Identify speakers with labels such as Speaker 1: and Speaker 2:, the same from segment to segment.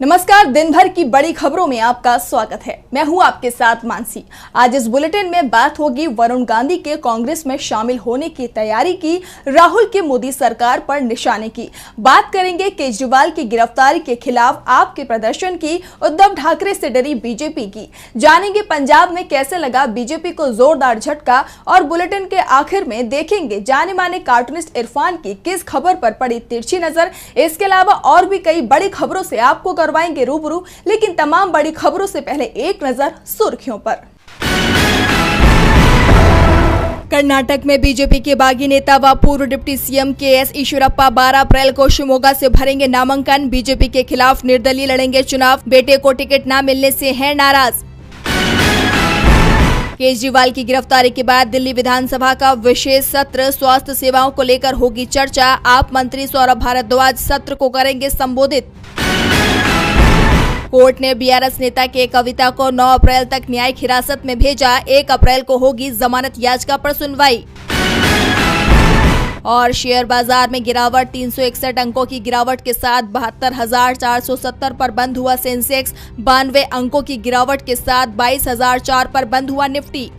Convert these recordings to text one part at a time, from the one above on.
Speaker 1: नमस्कार। दिन भर की बड़ी खबरों में आपका स्वागत है। मैं हूं आपके साथ मानसी। आज इस बुलेटिन में बात होगी वरुण गांधी के कांग्रेस में शामिल होने की तैयारी की, राहुल के मोदी सरकार पर निशाने की। बात करेंगे केजरीवाल की गिरफ्तारी के खिलाफ आपके प्रदर्शन की, उद्धव ठाकरे से डरी बीजेपी की। जानेंगे पंजाब में कैसे लगा बीजेपी को जोरदार झटका और बुलेटिन के आखिर में देखेंगे जाने माने कार्टूनिस्ट इरफान की किस खबर पर पड़ी तिरछी नजर। इसके अलावा और भी कई बड़ी खबरों से आपको करवाएंगे रूबरू, लेकिन तमाम बड़ी खबरों से पहले एक नजर सुर्खियों पर। कर्नाटक में बीजेपी के बागी नेता व पूर्व डिप्टी सीएम के.एस. ईश्वरप्पा 12 अप्रैल को शिवमोगा से भरेंगे नामांकन। बीजेपी के खिलाफ निर्दलीय लड़ेंगे चुनाव। बेटे को टिकट न मिलने से हैं नाराज। केजरीवाल की गिरफ्तारी के बाद दिल्ली विधानसभा का विशेष सत्र, स्वास्थ्य सेवाओं को लेकर होगी चर्चा। आप मंत्री सौरभ भारद्वाज सत्र को करेंगे संबोधित। कोर्ट ने बीआरएस नेता के कविता को 9 अप्रैल तक न्यायिक हिरासत में भेजा। 1 अप्रैल को होगी जमानत याचिका पर सुनवाई। और शेयर बाजार में गिरावट, 361 अंकों की गिरावट के साथ 72,470 पर बंद हुआ सेंसेक्स। 92 अंकों की गिरावट के साथ 22,004 पर बंद हुआ निफ्टी।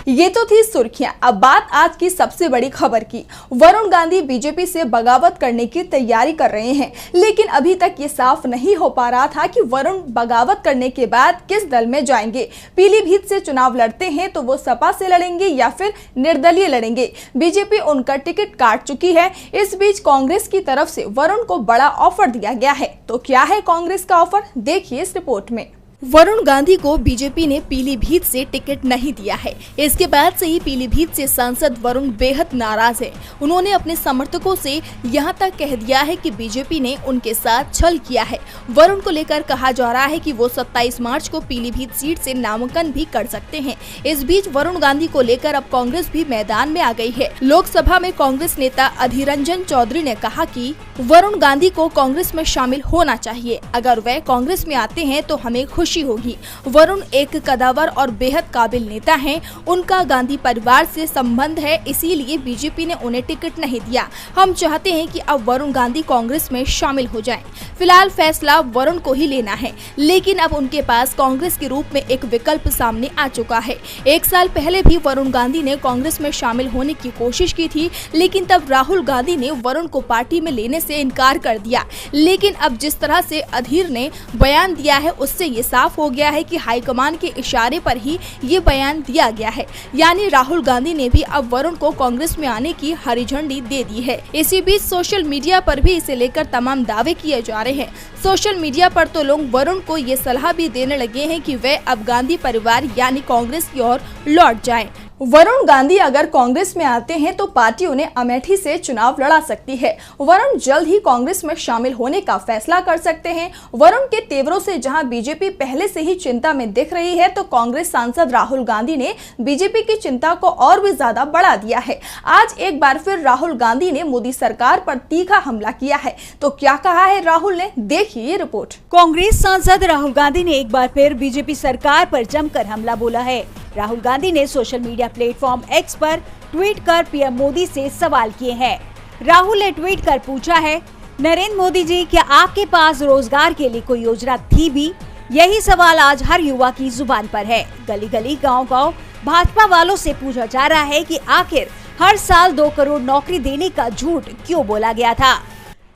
Speaker 1: ये तो थी सुर्खियां। अब बात आज की सबसे बड़ी खबर की। वरुण गांधी बीजेपी से बगावत करने की तैयारी कर रहे हैं, लेकिन अभी तक ये साफ नहीं हो पा रहा था कि वरुण बगावत करने के बाद किस दल में जाएंगे। पीलीभीत से चुनाव लड़ते हैं तो वो सपा से लड़ेंगे या फिर निर्दलीय लड़ेंगे। बीजेपी उनका टिकट काट चुकी है। इस बीच कांग्रेस की तरफ से वरुण को बड़ा ऑफर दिया गया है। तो क्या है कांग्रेस का ऑफर, देखिए इस रिपोर्ट में। वरुण गांधी को बीजेपी ने पीलीभीत से टिकट नहीं दिया है। इसके बाद से ही पीलीभीत से सांसद वरुण बेहद नाराज है। उन्होंने अपने समर्थकों से यहां तक कह दिया है कि बीजेपी ने उनके साथ छल किया है। वरुण को लेकर कहा जा रहा है कि वो 27 मार्च को पीलीभीत सीट से नामांकन भी कर सकते हैं। इस बीच वरुण गांधी को लेकर अब कांग्रेस भी मैदान में आ गई है। लोकसभा में कांग्रेस नेता अधीर रंजन चौधरी ने कहा कि वरुण गांधी को कांग्रेस में शामिल होना चाहिए। अगर वे कांग्रेस में आते हैं तो हमें खुशी होगी। वरुण एक कदावर और बेहद काबिल नेता हैं। उनका गांधी परिवार से संबंध है, इसीलिए बीजेपी ने उन्हें टिकट नहीं दिया। हम चाहते हैं कि अब वरुण गांधी कांग्रेस में शामिल हो जाएं। फिलहाल फैसला वरुण को ही लेना है, लेकिन अब उनके पास कांग्रेस के रूप में एक विकल्प सामने आ चुका है। 1 साल पहले भी वरुण गांधी ने कांग्रेस में शामिल होने की कोशिश की थी, लेकिन तब राहुल गांधी ने वरुण को पार्टी में लेने से इनकार कर दिया। लेकिन अब जिस तरह से अधीर ने बयान दिया है, उससे ये साफ हो गया है कि हाईकमान के इशारे पर ही ये बयान दिया गया है। यानी राहुल गांधी ने भी अब वरुण को कांग्रेस में आने की हरी झंडी दे दी है। इसी बीच सोशल मीडिया पर भी इसे लेकर तमाम दावे किए जा रहे हैं। सोशल मीडिया पर तो लोग वरुण को ये सलाह भी देने लगे हैं कि वे अब गांधी परिवार यानी कांग्रेस की ओर लौट जाएं। वरुण गांधी अगर कांग्रेस में आते हैं तो पार्टी उन्हें अमेठी से चुनाव लड़ा सकती है। वरुण जल्द ही कांग्रेस में शामिल होने का फैसला कर सकते हैं। वरुण के तेवरों से जहां बीजेपी पहले से ही चिंता में दिख रही है, तो कांग्रेस सांसद राहुल गांधी ने बीजेपी की चिंता को और भी ज्यादा बढ़ा दिया है। आज एक बार फिर राहुल गांधी ने मोदी सरकार पर तीखा हमला किया है। तो क्या कहा है राहुल ने, देखिए ये रिपोर्ट।
Speaker 2: कांग्रेस सांसद राहुल गांधी ने एक बार फिर बीजेपी सरकार पर जमकर हमला बोला है। राहुल गांधी ने सोशल मीडिया प्लेटफॉर्म एक्स पर ट्वीट कर पीएम मोदी से सवाल किए हैं। राहुल ने ट्वीट कर पूछा है, नरेंद्र मोदी जी, क्या आपके पास रोजगार के लिए कोई योजना थी भी? यही सवाल आज हर युवा की जुबान पर है। गली गली गांव-गांव भाजपा वालों से पूछा जा रहा है कि आखिर हर साल 2 करोड़ नौकरी देने का झूठ क्यों बोला गया था।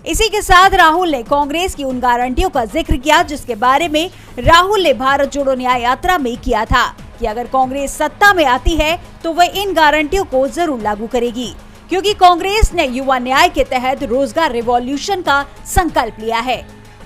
Speaker 2: इसी के साथ राहुल ने कांग्रेस की उन गारंटियों का जिक्र किया जिसके बारे में राहुल ने भारत जोड़ो न्याय यात्रा में किया था कि अगर कांग्रेस सत्ता में आती है तो वह इन गारंटियों को जरूर लागू करेगी, क्योंकि कांग्रेस ने युवा न्याय के तहत रोजगार रिवॉल्यूशन का संकल्प लिया है।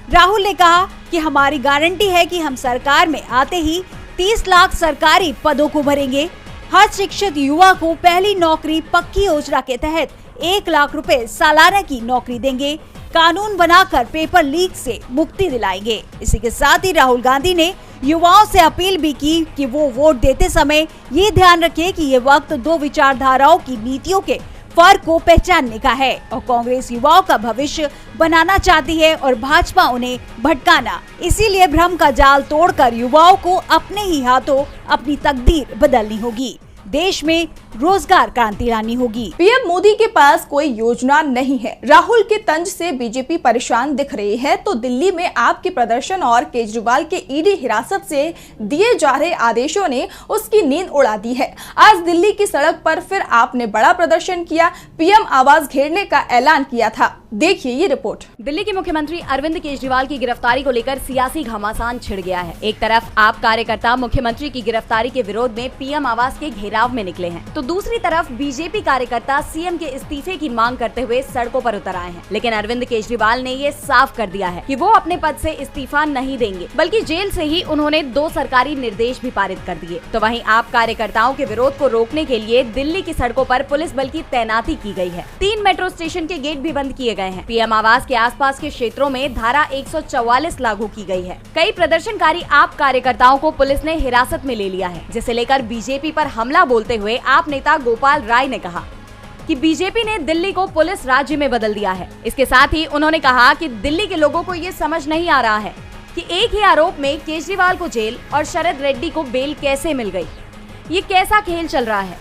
Speaker 2: राहुल ने कहा कि हमारी गारंटी है कि हम सरकार में आते ही 30 लाख सरकारी पदों को भरेंगे। हर शिक्षित युवा को पहली नौकरी पक्की योजना के तहत 1 लाख रुपए सालाना की नौकरी देंगे। कानून बनाकर पेपर लीक से मुक्ति दिलाएंगे। इसी के साथ ही राहुल गांधी ने युवाओं से अपील भी की कि वो वोट देते समय ये ध्यान रखें कि ये वक्त 2 विचारधाराओं की नीतियों के फर्क को पहचानने का है और कांग्रेस युवाओं का भविष्य बनाना चाहती है और भाजपा उन्हें भटकाना। इसीलिए भ्रम का जाल तोड़कर युवाओं को अपने ही हाथों अपनी तकदीर बदलनी होगी। देश में रोजगार क्रांति लानी होगी।
Speaker 1: पीएम मोदी के पास कोई योजना नहीं है। राहुल के तंज से बीजेपी परेशान दिख रही है तो दिल्ली में आपके प्रदर्शन और केजरीवाल के ईडी हिरासत से दिए जा रहे आदेशों ने उसकी नींद उड़ा दी है। आज दिल्ली की सड़क पर फिर आपने बड़ा प्रदर्शन किया, पीएम आवास घेरने का ऐलान किया था। देखिए ये रिपोर्ट।
Speaker 3: दिल्ली के मुख्यमंत्री अरविंद केजरीवाल की गिरफ्तारी को लेकर सियासी घमासान छिड़ गया है। एक तरफ आप कार्यकर्ता मुख्यमंत्री की गिरफ्तारी के विरोध में पीएम आवास के घेराव में निकले हैं, तो दूसरी तरफ बीजेपी कार्यकर्ता सीएम के इस्तीफे की मांग करते हुए सड़कों पर उतर आए हैं। लेकिन अरविंद केजरीवाल ने ये साफ कर दिया है कि वो अपने पद से इस्तीफा नहीं देंगे, बल्कि जेल से ही उन्होंने 2 सरकारी निर्देश भी पारित कर दिए। तो वहीं आप कार्यकर्ताओं के विरोध को रोकने के लिए दिल्ली की सड़कों पर पुलिस बल की तैनाती की गई है। 3 मेट्रो स्टेशन के गेट भी बंद किए गए हैं। पीएम आवास के आसपास के क्षेत्रों में धारा 144 लागू की गई है। कई प्रदर्शनकारी आप कार्यकर्ताओं को पुलिस ने हिरासत में ले लिया है, जिसे लेकर बीजेपी पर हमला बोलते हुए आप नेता गोपाल राय ने कहा कि बीजेपी ने दिल्ली को पुलिस राज्य में बदल दिया है। इसके साथ ही उन्होंने कहा कि दिल्ली के लोगों को ये समझ नहीं आ रहा है कि एक ही आरोप में केजरीवाल को जेल और शरद रेड्डी को बेल कैसे मिल गई। ये कैसा खेल चल रहा है।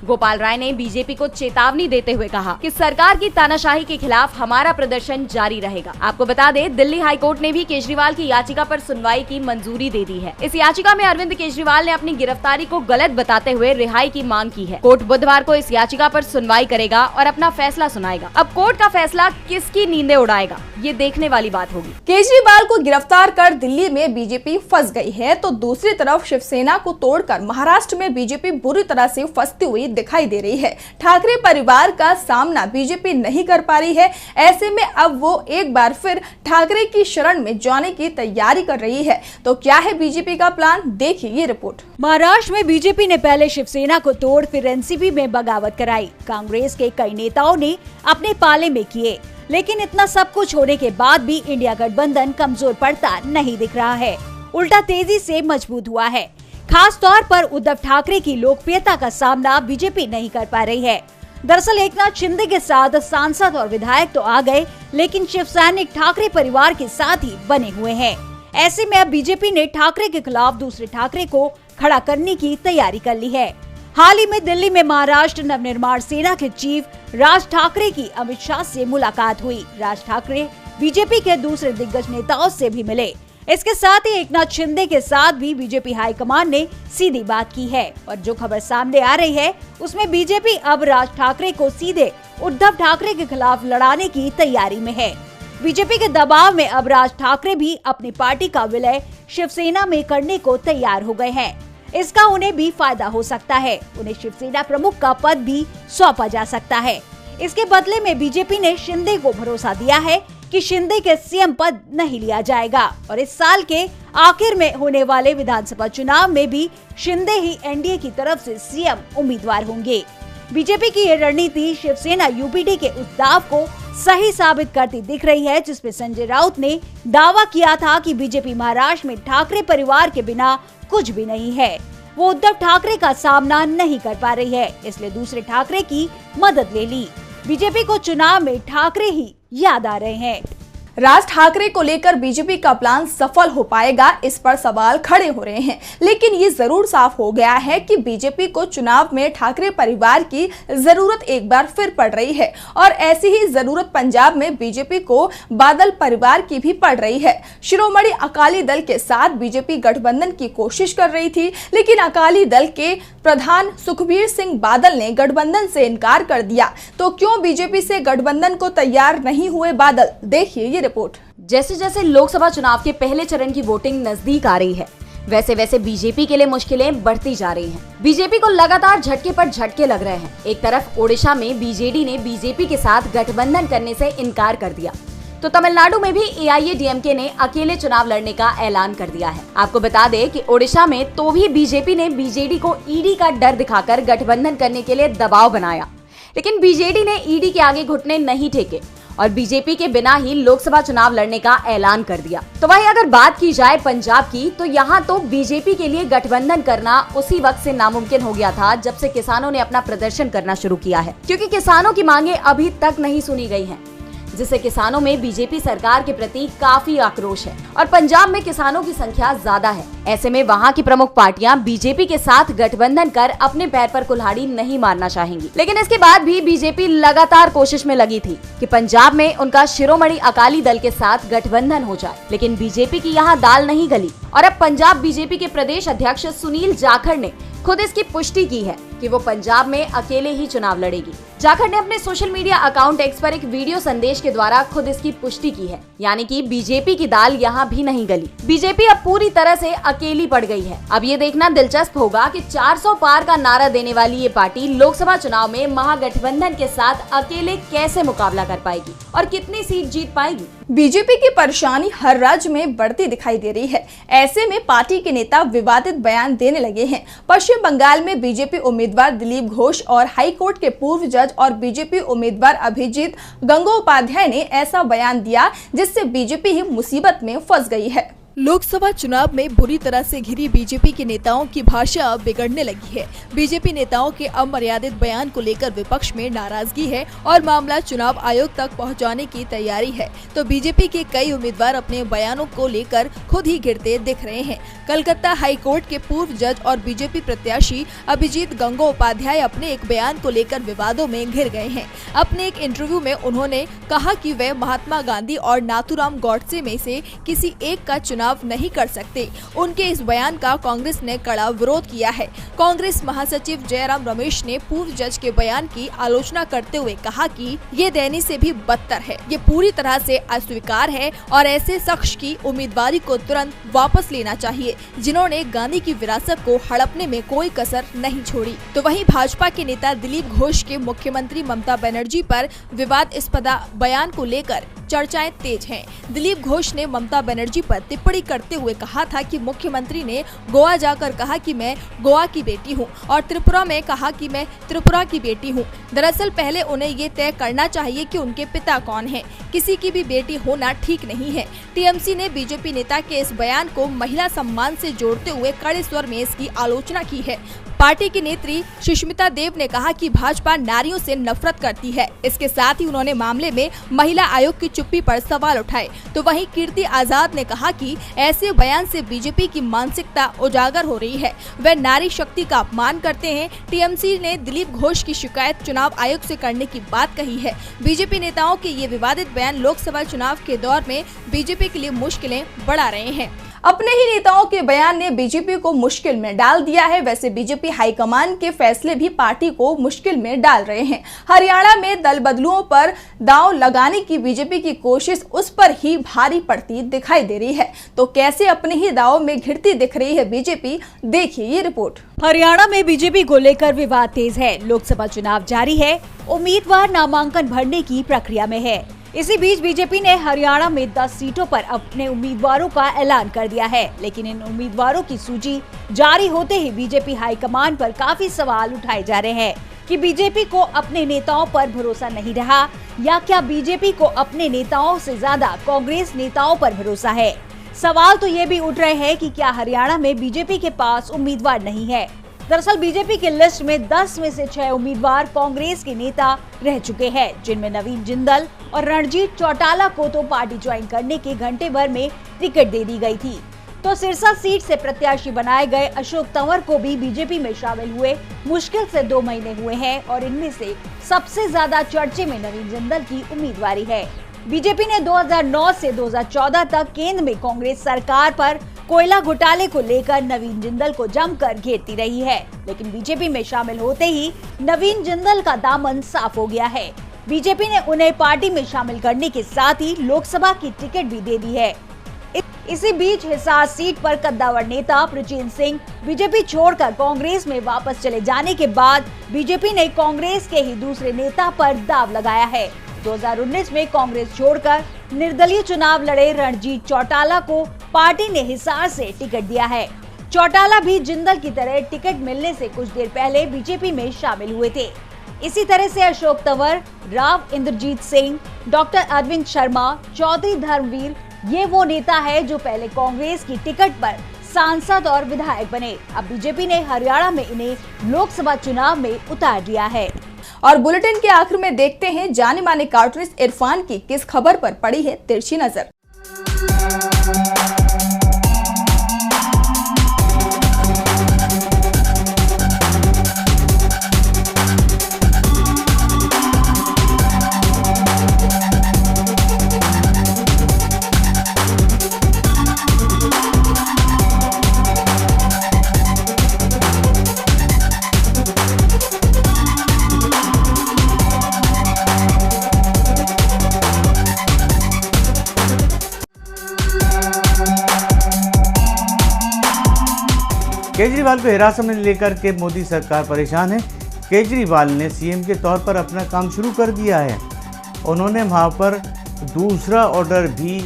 Speaker 3: गोपाल राय ने बीजेपी को चेतावनी देते हुए कहा कि सरकार की तानाशाही के खिलाफ हमारा प्रदर्शन जारी रहेगा। आपको बता दें, दिल्ली हाई कोर्ट ने भी केजरीवाल की याचिका पर सुनवाई की मंजूरी दे दी है। इस याचिका में अरविंद केजरीवाल ने अपनी गिरफ्तारी को गलत बताते हुए रिहाई की मांग की है। कोर्ट बुधवार को इस याचिका पर सुनवाई करेगा और अपना फैसला सुनाएगा। अब कोर्ट का फैसला किसकी नींदें उड़ाएगा, ये देखने वाली बात होगी।
Speaker 1: केजरीवाल को गिरफ्तार कर दिल्ली में बीजेपी फंस गई है तो दूसरी तरफ शिवसेना को तोड़कर महाराष्ट्र में बीजेपी बुरी तरह से फंसती हुई दिखाई दे रही है। ठाकरे परिवार का सामना बीजेपी नहीं कर पा रही है। ऐसे में अब वो एक बार फिर ठाकरे की शरण में जाने की तैयारी कर रही है। तो क्या है बीजेपी का प्लान, देखिए ये रिपोर्ट।
Speaker 2: महाराष्ट्र में बीजेपी ने पहले शिवसेना को तोड़ फिर एनसीपी में बगावत कराई। कांग्रेस के कई नेताओं ने अपने पाले में किए, लेकिन इतना सब कुछ होने के बाद भी इंडिया गठबंधन कमजोर पड़ता नहीं दिख रहा है, उल्टा तेजी से मजबूत हुआ है। खास तौर पर उद्धव ठाकरे की लोकप्रियता का सामना बीजेपी नहीं कर पा रही है। दरअसल एकनाथ शिंदे के साथ सांसद और विधायक तो आ गए, लेकिन शिव सैनिक ठाकरे परिवार के साथ ही बने हुए हैं। ऐसे में अब बीजेपी ने ठाकरे के खिलाफ दूसरे ठाकरे को खड़ा करने की तैयारी कर ली है। हाल ही में दिल्ली में महाराष्ट्र नवनिर्माण सेना के चीफ राज ठाकरे की अमित शाह से मुलाकात हुई। राज ठाकरे बीजेपी के दूसरे दिग्गज नेताओं से भी मिले। इसके साथ ही एकनाथ शिंदे के साथ भी बीजेपी हाईकमान ने सीधी बात की है और जो खबर सामने आ रही है उसमें बीजेपी अब राज ठाकरे को सीधे उद्धव ठाकरे के खिलाफ लड़ाने की तैयारी में है। बीजेपी के दबाव में अब राज ठाकरे भी अपनी पार्टी का विलय शिवसेना में करने को तैयार हो गए हैं। इसका उन्हें भी फायदा हो सकता है, उन्हें शिवसेना प्रमुख का पद भी सौंपा जा सकता है। इसके बदले में बीजेपी ने शिंदे को भरोसा दिया है कि शिंदे के सीएम पद नहीं लिया जाएगा और इस साल के आखिर में होने वाले विधानसभा चुनाव में भी शिंदे ही एनडीए की तरफ से सीएम उम्मीदवार होंगे। बीजेपी की ये रणनीति शिवसेना यूपीडी के उस दाव को सही साबित करती दिख रही है, जिसमें संजय राउत ने दावा किया था कि बीजेपी महाराष्ट्र में ठाकरे परिवार के बिना कुछ भी नहीं है। वो उद्धव ठाकरे का सामना नहीं कर पा रही है, इसलिए दूसरे ठाकरे की मदद ले ली। बीजेपी को चुनाव में ठाकरे ही याद आ रहे हैं।
Speaker 1: राज ठाकरे को लेकर बीजेपी का प्लान सफल हो पाएगा, इस पर सवाल खड़े हो रहे हैं। लेकिन ये जरूर साफ हो गया है कि बीजेपी को चुनाव में ठाकरे परिवार की जरूरत एक बार फिर पड़ रही है और ऐसी ही जरूरत पंजाब में बीजेपी को बादल परिवार की भी पड़ रही है। शिरोमणि अकाली दल के साथ बीजेपी गठबंधन की कोशिश कर रही थी, लेकिन अकाली दल के प्रधान सुखबीर सिंह बादल ने गठबंधन से इनकार कर दिया। तो क्यों बीजेपी से गठबंधन को तैयार नहीं हुए बादल, देखिए ये रिपोर्ट।
Speaker 3: जैसे जैसे लोकसभा चुनाव के पहले चरण की वोटिंग नजदीक आ रही है, वैसे वैसे बीजेपी के लिए मुश्किलें बढ़ती जा रही हैं। बीजेपी को लगातार झटके पर झटके लग रहे हैं। एक तरफ ओडिशा में बीजेडी ने बीजेपी के साथ गठबंधन करने से इनकार कर दिया, तो तमिलनाडु में भी एआईएडीएमके ने अकेले चुनाव लड़ने का ऐलान कर दिया है। आपको बता दें कि ओडिशा में तो भी बीजेपी ने बीजेडी को ईडी का डर दिखाकर गठबंधन करने के लिए दबाव बनाया, लेकिन बीजेडी ने ईडी के आगे घुटने नहीं टेके और बीजेपी के बिना ही लोकसभा चुनाव लड़ने का ऐलान कर दिया। तो वहीं अगर बात की जाए पंजाब की, तो यहाँ तो बीजेपी के लिए गठबंधन करना उसी वक्त से नामुमकिन हो गया था जब से किसानों ने अपना प्रदर्शन करना शुरू किया है, क्योंकि किसानों की मांगे अभी तक नहीं सुनी गई हैं। जिससे किसानों में बीजेपी सरकार के प्रति काफी आक्रोश है और पंजाब में किसानों की संख्या ज्यादा है। ऐसे में वहाँ की प्रमुख पार्टियां बीजेपी के साथ गठबंधन कर अपने पैर पर कुल्हाड़ी नहीं मारना चाहेंगी। लेकिन इसके बाद भी बीजेपी लगातार कोशिश में लगी थी कि पंजाब में उनका शिरोमणि अकाली दल के साथ गठबंधन हो जाए, लेकिन बीजेपी की यहाँ दाल नहीं गली और अब पंजाब बीजेपी के प्रदेश अध्यक्ष सुनील जाखड़ ने खुद इसकी पुष्टि की है कि वो पंजाब में अकेले ही चुनाव लड़ेगी। जाखड़ ने अपने सोशल मीडिया अकाउंट एक्स पर एक वीडियो संदेश के द्वारा खुद इसकी पुष्टि की है, यानी कि बीजेपी की दाल यहाँ भी नहीं गली। बीजेपी अब पूरी तरह से अकेली पड़ गई है। अब ये देखना दिलचस्प होगा कि 400 पार का नारा देने वाली ये पार्टी लोकसभा चुनाव में महागठबंधन के साथ अकेले कैसे मुकाबला कर पाएगी और कितनी सीट जीत पाएगी।
Speaker 1: बीजेपी की परेशानी हर राज्य में बढ़ती दिखाई दे रही है। ऐसे में पार्टी के नेता विवादित बयान देने लगे हैं। पश्चिम बंगाल में बीजेपी उम्मीदवार दिलीप घोष और हाई कोर्ट के पूर्व जज और बीजेपी उम्मीदवार अभिजीत गंगोपाध्याय ने ऐसा बयान दिया जिससे बीजेपी ही मुसीबत में फंस गई है।
Speaker 4: लोकसभा चुनाव में बुरी तरह से घिरी बीजेपी के नेताओं की भाषा अब बिगड़ने लगी है। बीजेपी नेताओं के अमर्यादित बयान को लेकर विपक्ष में नाराजगी है और मामला चुनाव आयोग तक पहुंचाने की तैयारी है। तो बीजेपी के कई उम्मीदवार अपने बयानों को लेकर खुद ही गिरते दिख रहे हैं। कलकत्ता हाई कोर्ट के पूर्व जज और बीजेपी प्रत्याशी अभिजीत गंगोपाध्याय अपने एक बयान को लेकर विवादों में घिर गए हैं। अपने एक इंटरव्यू में उन्होंने कहा कि वे महात्मा गांधी और नाथूराम गॉडसे में से किसी एक का चुनाव नहीं कर सकते। उनके इस बयान का कांग्रेस ने कड़ा विरोध किया है। कांग्रेस महासचिव जयराम रमेश ने पूर्व जज के बयान की आलोचना करते हुए कहा कि ये देने से भी बदतर है, ये पूरी तरह से अस्वीकार है और ऐसे शख्स की उम्मीदवारी को तुरंत वापस लेना चाहिए जिन्होंने गांधी की विरासत को हड़पने में कोई कसर नहीं छोड़ी। तो वहीं भाजपा के नेता दिलीप घोष के मुख्यमंत्री ममता बनर्जी पर विवादास्पद बयान को लेकर चर्चाएं तेज हैं। दिलीप घोष ने ममता बनर्जी पर टिप्पणी करते हुए कहा था कि मुख्यमंत्री ने गोवा जाकर कहा कि मैं गोवा की बेटी हूं और त्रिपुरा में कहा कि मैं त्रिपुरा की बेटी हूं। दरअसल पहले उन्हें ये तय करना चाहिए कि उनके पिता कौन हैं। किसी की भी बेटी होना ठीक नहीं है। टीएमसी ने बीजेपी नेता के इस बयान को महिला सम्मान से जोड़ते हुए कड़े स्वर में इसकी आलोचना की है। पार्टी की नेत्री सुष्मिता देव ने कहा कि भाजपा नारियों से नफरत करती है। इसके साथ ही उन्होंने मामले में महिला आयोग की चुप्पी पर सवाल उठाए। तो वहीं कीर्ति आजाद ने कहा कि ऐसे बयान से बीजेपी की मानसिकता उजागर हो रही है, वे नारी शक्ति का अपमान करते हैं। टीएमसी ने दिलीप घोष की शिकायत चुनाव आयोग से करने की बात कही है। बीजेपी नेताओं के ये विवादित बयान लोकसभा चुनाव के दौर में बीजेपी के लिए मुश्किलें बढ़ा रहे हैं।
Speaker 1: अपने ही नेताओं के बयान ने बीजेपी को मुश्किल में डाल दिया है। वैसे बीजेपी हाईकमान के फैसले भी पार्टी को मुश्किल में डाल रहे हैं। हरियाणा में दल बदलुओं पर दांव लगाने की बीजेपी की कोशिश उस पर ही भारी पड़ती दिखाई दे रही है। तो कैसे अपने ही दांव में घिरती दिख रही है बीजेपी, देखिए ये रिपोर्ट।
Speaker 2: हरियाणा में बीजेपी को लेकर विवाद तेज है। लोकसभा चुनाव जारी है, उम्मीदवार नामांकन भरने की प्रक्रिया में है। इसी बीच बीजेपी ने हरियाणा में 10 सीटों पर अपने उम्मीदवारों का ऐलान कर दिया है, लेकिन इन उम्मीदवारों की सूची जारी होते ही बीजेपी हाईकमान पर काफी सवाल उठाए जा रहे हैं कि बीजेपी को अपने नेताओं पर भरोसा नहीं रहा या क्या बीजेपी को अपने नेताओं से ज्यादा कांग्रेस नेताओं पर भरोसा है। सवाल तो ये भी उठ रहे हैं कि क्या हरियाणा में बीजेपी के पास उम्मीदवार नहीं है। दरअसल बीजेपी की लिस्ट में 10 में से 6 उम्मीदवार कांग्रेस के नेता रह चुके हैं, जिनमें नवीन जिंदल और रणजीत चौटाला को तो पार्टी ज्वाइन करने के घंटे भर में टिकट दे दी गई थी। तो सिरसा सीट से प्रत्याशी बनाए गए अशोक तंवर को भी बीजेपी में शामिल हुए मुश्किल से 2 महीने हुए हैं और इनमें से सबसे ज्यादा चर्चे में नवीन जिंदल की उम्मीदवारी है। बीजेपी ने 2009 से 2014 तक केंद्र में कांग्रेस सरकार पर कोयला घोटाले को लेकर नवीन जिंदल को जमकर घेरती रही है, लेकिन बीजेपी में शामिल होते ही नवीन जिंदल का दामन साफ हो गया है। बीजेपी ने उन्हें पार्टी में शामिल करने के साथ ही लोकसभा की टिकट भी दे दी है। इसी बीच हिसार सीट पर कद्दावर नेता प्रचेन सिंह बीजेपी छोड़कर कांग्रेस में वापस चले जाने के बाद बीजेपी ने कांग्रेस के ही दूसरे नेता पर दाव लगाया है। 2019 में कांग्रेस छोड़कर निर्दलीय चुनाव लड़े रणजीत चौटाला को पार्टी ने हिसार से टिकट दिया है। चौटाला भी जिंदल की तरह टिकट मिलने से कुछ देर पहले बीजेपी में शामिल हुए थे। इसी तरह से अशोक तंवर, राव इंद्रजीत सिंह, डॉक्टर अरविंद शर्मा, चौधरी धर्मवीर ये वो नेता है जो पहले कांग्रेस की टिकट पर सांसद और विधायक बने। अब बीजेपी ने हरियाणा में इन्हें लोकसभा चुनाव में उतार दिया है।
Speaker 1: और बुलेटिन के आखिर में देखते हैं जाने माने कार्टूनिस्ट इरफान की किस खबर पर पड़ी है तिरछी नजर।
Speaker 5: केजरीवाल को हिरासत में लेकर के मोदी सरकार परेशान है। केजरीवाल ने सीएम के तौर पर अपना काम शुरू कर दिया है। उन्होंने वहां पर दूसरा ऑर्डर भी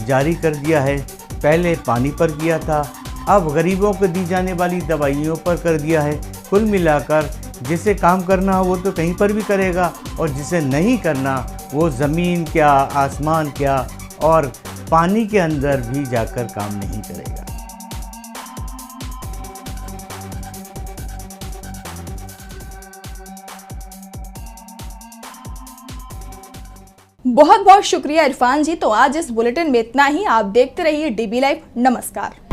Speaker 5: जारी कर दिया है। पहले पानी पर किया था, अब गरीबों को दी जाने वाली दवाइयों पर कर दिया है। कुल मिलाकर जिसे काम करना हो वो तो कहीं पर भी करेगा और जिसे नहीं करना वो ज़मीन क्या, आसमान क्या और पानी के अंदर भी जाकर काम नहीं करेगा।
Speaker 1: बहुत बहुत शुक्रिया इरफान जी। तो आज इस बुलेटिन में इतना ही। आप देखते रहिए डीबी लाइव। नमस्कार।